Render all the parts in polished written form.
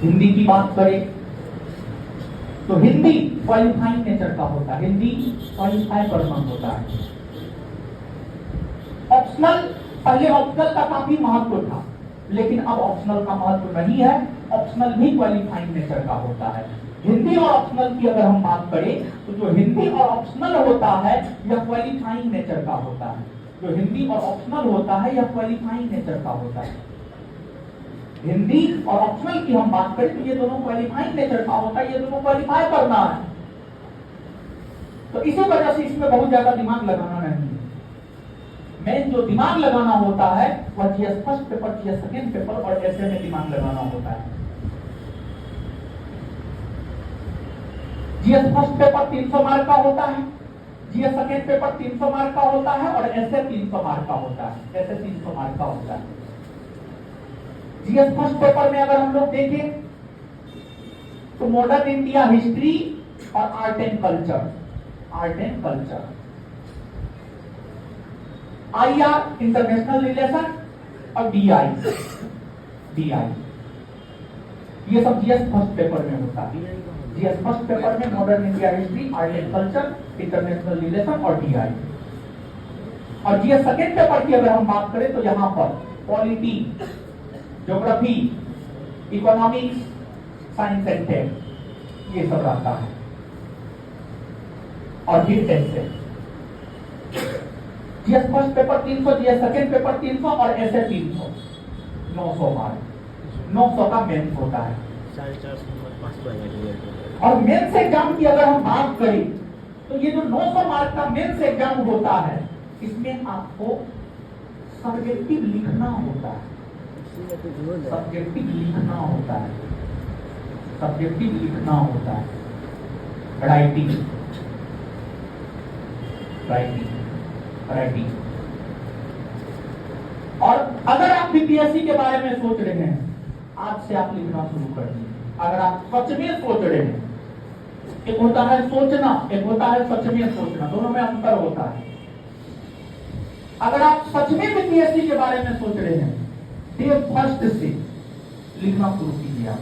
हिंदी की बात करें तो हिंदी क्वालिफाइंग नेचर का होता है, हिंदी क्वालिफाई करना होता है। ऑप्शनल, पहले ऑप्शनल का काफी महत्व था, लेकिन अब ऑप्शनल का महत्व नहीं है, ऑप्शनल भी क्वालिफाइंग नेचर का होता है। हिंदी और ऑप्शनल की अगर हम बात करें तो जो हिंदी और ऑप्शनल होता है यह क्वालिफाइंग नेचर का होता है। जो हिंदी और ऑप्शनल होता है यह क्वालिफाइंग नेचर का होता है। हिंदी और ऑप्शनल की हम बात करें तो ये दोनों क्वालिफाइंग नेचर का होता है, ये दोनों क्वालिफाई करना है। तो इसी वजह से इसमें बहुत ज्यादा दिमाग लगाना नहीं है। मेन जो दिमाग लगाना होता है वह GS first paper, GS second paper और ऐसे में दिमाग लगाना होता है। जीएस फर्स्ट पेपर 300 मार्क का होता है, जीएस सेकेंड पेपर 300 मार्क का होता है और ऐसे 300 मार्क का होता है, ऐसे 300 मार्क का होता है। जीएस फर्स्ट पेपर में अगर हम लोग देखें तो मॉडर्न इंडिया हिस्ट्री और art and culture, art and culture, IR international relation और डीआई, डीआई ये सब जीएस फर्स्ट पेपर में होता है। जीएस फर्स्ट पेपर में modern India history, art and culture, international relation और डीआई। और जीएस सेकेंड पेपर की अगर हम बात करें तो यहां पर polity, geography, economics, science and tech ये सब रहता है। और फिर ऐसे GS first paper 300, GS second paper 300 और ऐसे 300, 900 मार्क, 900 का मेंस होता है। और मेंस एग्जाम की अगर हम बात करें तो ये जो 900 मार्क का मेंस एग्जाम होता है इसमें आपको सब्जेक्टिव लिखना होता है, सब्जेक्टिव लिखना होता है, सब्जेक्टिव लिखना होता है, राइटिंग, राइटिंग, राइटिंग। और अगर आप बीपीएससी के बारे में सोच रहे हैं आज से आप लिखना शुरू कर दीजिए। अगर आप सच में सोच रहे हैं, एक होता है सोचना, एक होता है सच में सोचना, दोनों में अंतर होता है। अगर आप सच में बीपीएससी के बारे में सोच रहे हैं डे फर्स्ट से लिखना शुरू कीजिए। आप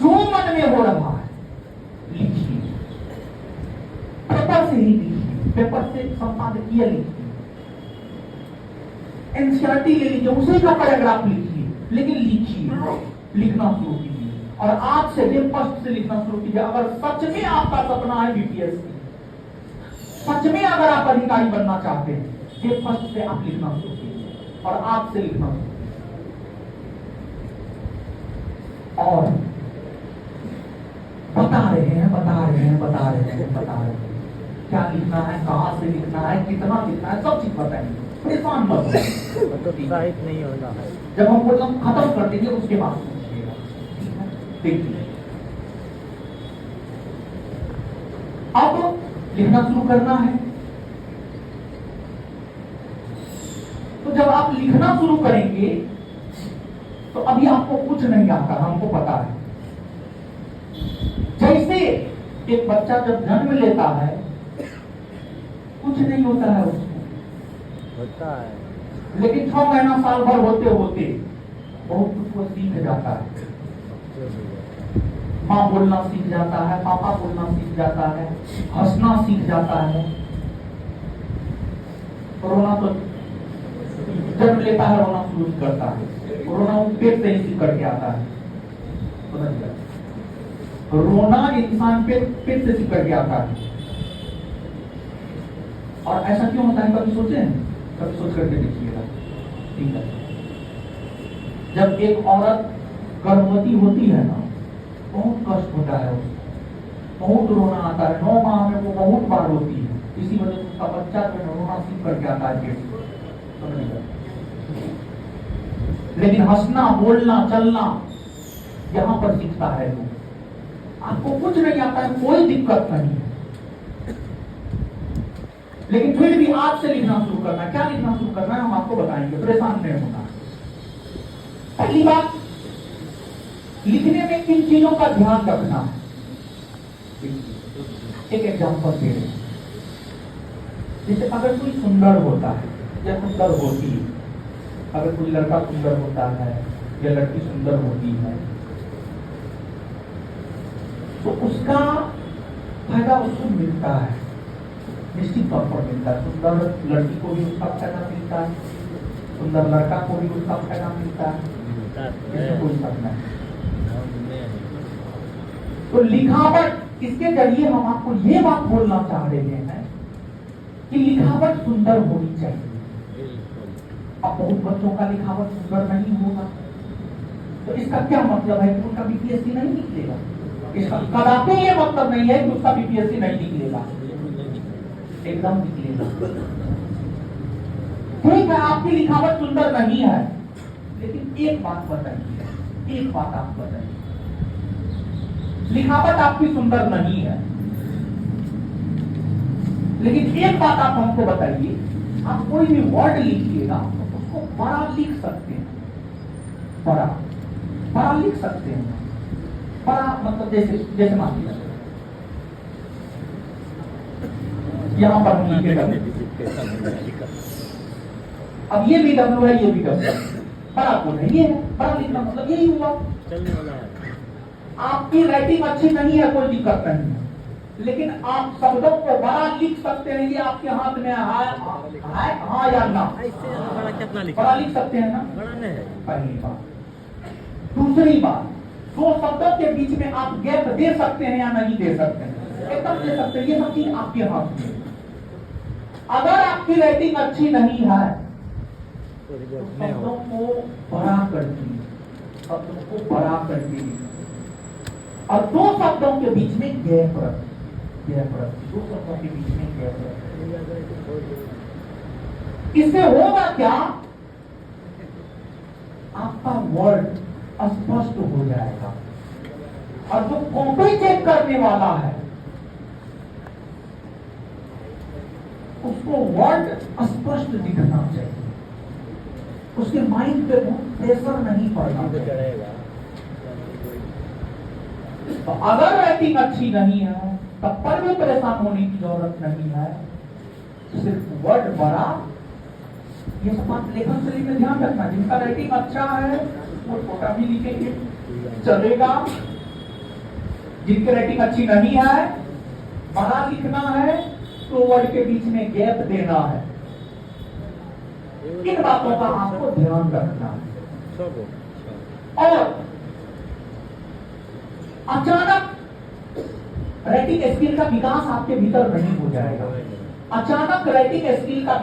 जो मन में हो रहा है लिखिए, पेपर से ही लिखिए, पेपर से संपादकीय लिखिए, एनसीईआरटी ले लीजिए, उसे जो पैराग्राफ लिखिए, लेकिन लिखिए, लिखना शुरू कीजिए। और आज से डे फर्स्ट से लिखना शुरू कीजिए। अगर सच में आपका सपना है बीपीएससी, सच में अगर आप अधिकारी बनना चाहते हैं डे फर्स्ट से आप लिखना शुरू कीजिए और आज से लिखना शुरू कीजिए। और बता रहे हैं, बता रहे हैं, बता रहे हैं, बता रहे हैं क्या लिखना है, कहां से लिखना है, कितना लिखना है, सब चीज बताएंगे। परेशान मत नहीं होना है। जब हम बोलना खत्म कर देंगे उसके बाद पूछिएगा, देखिए। अब लिखना शुरू करना है तो जब आप लिखना शुरू करेंगे तो अभी आपको कुछ नहीं आता, हमको पता है। जैसे एक बच्चा जब जन्म लेता है कुछ नहीं होता है उसको, होता है, लेकिन 6 महीना साल भर होते होते बहुत कुछ वो सीख जाता है। माँ बोलना सीख जाता है, पापा बोलना सीख जाता है, हंसना सीख जाता है। रोना तो जन्म लेता है, रोना शुरू करता है, रोना पेट से ही सीख करके आता है। रोना इंसान पेट से सीख करके आता है। और ऐसा क्यों होता है कभी सोचे हैं? कभी सोच करके देखिएगा, ठीक है। जब एक औरत गर्भवती होती है ना बहुत कष्ट होता है उसको, बहुत रोना आता है, 9 माह में वो बहुत बार रोती है, इसी वजह से उसका बच्चा जो रोना सीख करके आता है पेट से। लेकिन हंसना, बोलना, चलना यहाँ पर सीखता है वो। आपको कुछ नहीं आता है, कोई दिक्कत नहीं है, लेकिन फिर भी आज से लिखना शुरू करना है। क्या लिखना शुरू करना है हम आपको बताएंगे, परेशान नहीं होना। पहली बात, लिखने में किन चीजों का ध्यान रखना है। एक एग्जांपल दे रहे हैं, जैसे अगर कोई सुंदर होता है या सुंदर होती है, अगर कोई लड़का सुंदर होता है या लड़की सुंदर होती है तो उसका फायदा उसको मिलता है, निश्चित तौर पर मिलता है। सुंदर लड़की को भी उसका फायदा मिलता है, सुंदर लड़का को भी उसका फायदा मिलता है, इसमें कोई शक नहीं। तो लिखावट, इसके जरिए हम आपको ये बात बोलना चाह रहे हैं कि लिखावट सुंदर होनी चाहिए। अब बहुत बच्चों का लिखावट सुंदर नहीं होगा तो इसका क्या मतलब है कि उनका बीपीएससी नहीं निकलेगा? इसका कदापि ये मतलब नहीं है कि उसका बीपीएससी नहीं निकलेगा, एकदम निकलेगा। ठीक है, आपकी लिखावट सुंदर नहीं है, लेकिन एक बात बताइए, एक बात आप बताइए, लिखावट आपकी सुंदर नहीं है, लेकिन एक बात आप हमको बताइए, आप कोई भी वर्ड लिखिएगा उसको बड़ा लिख सकते हैं, बड़ा बड़ा लिख सकते हैं। बड़ा मतलब जैसे जैसे मान लीजिए यहां पर हम लिखे अब ये भी डब्ल्यू है, ये भी डब्ल्यू है, बड़ा कोड है, ये है बड़ा लिखना मतलब यही हुआ। चलने वाला है। आपकी राइटिंग अच्छी नहीं है, कोई दिक्कत नहीं है, लेकिन आप शब्दों को बड़ा लिख सकते हैं। ये आपके हाथ में है हाँ या ना, बड़ा कितना लिखा? बड़ा लिख सकते हैं ना, बड़ा नहीं है। पहली बात। दूसरी बात, दो शब्दों के बीच में आप गैप दे सकते हैं या नहीं दे सकते हैं? एकदम दे सकते हैं, ये सब चीज आपके हाथ में। अगर आपकी राइटिंग अच्छी नहीं है तो शब्दों को बड़ा कर दीजिए, शब्दों को बड़ा कर दीजिए और दो शब्दों के बीच में गैप रखिए, दो शब्दों के बीच में गैप रखिए। इससे होगा क्या? आपका वर्ड स्पष्ट हो जाएगा और जो कॉपी चेक करने वाला है उसको वर्ड स्पष्ट दिखना चाहिए, उसके माइंड पे प्रेशर नहीं पड़ना चाहिए। तो अगर राइटिंग अच्छी नहीं है तब पर भी परेशान होने की जरूरत नहीं है, सिर्फ वर्ड बड़ा। ये सब बात लेखन शैली में ध्यान रखना। जिनका राइटिंग अच्छा है वो छोटा भी लिखेंगे चलेगा, जिनकी राइटिंग अच्छी नहीं है बड़ा लिखना है तो वर्ड के बीच में गैप देना है। इन बातों का आपको ध्यान रखना है। और अचानक राइटिंग स्किल का विकास आपके भीतर नहीं हो जाएगा। अचानक राइटिंग स्किल का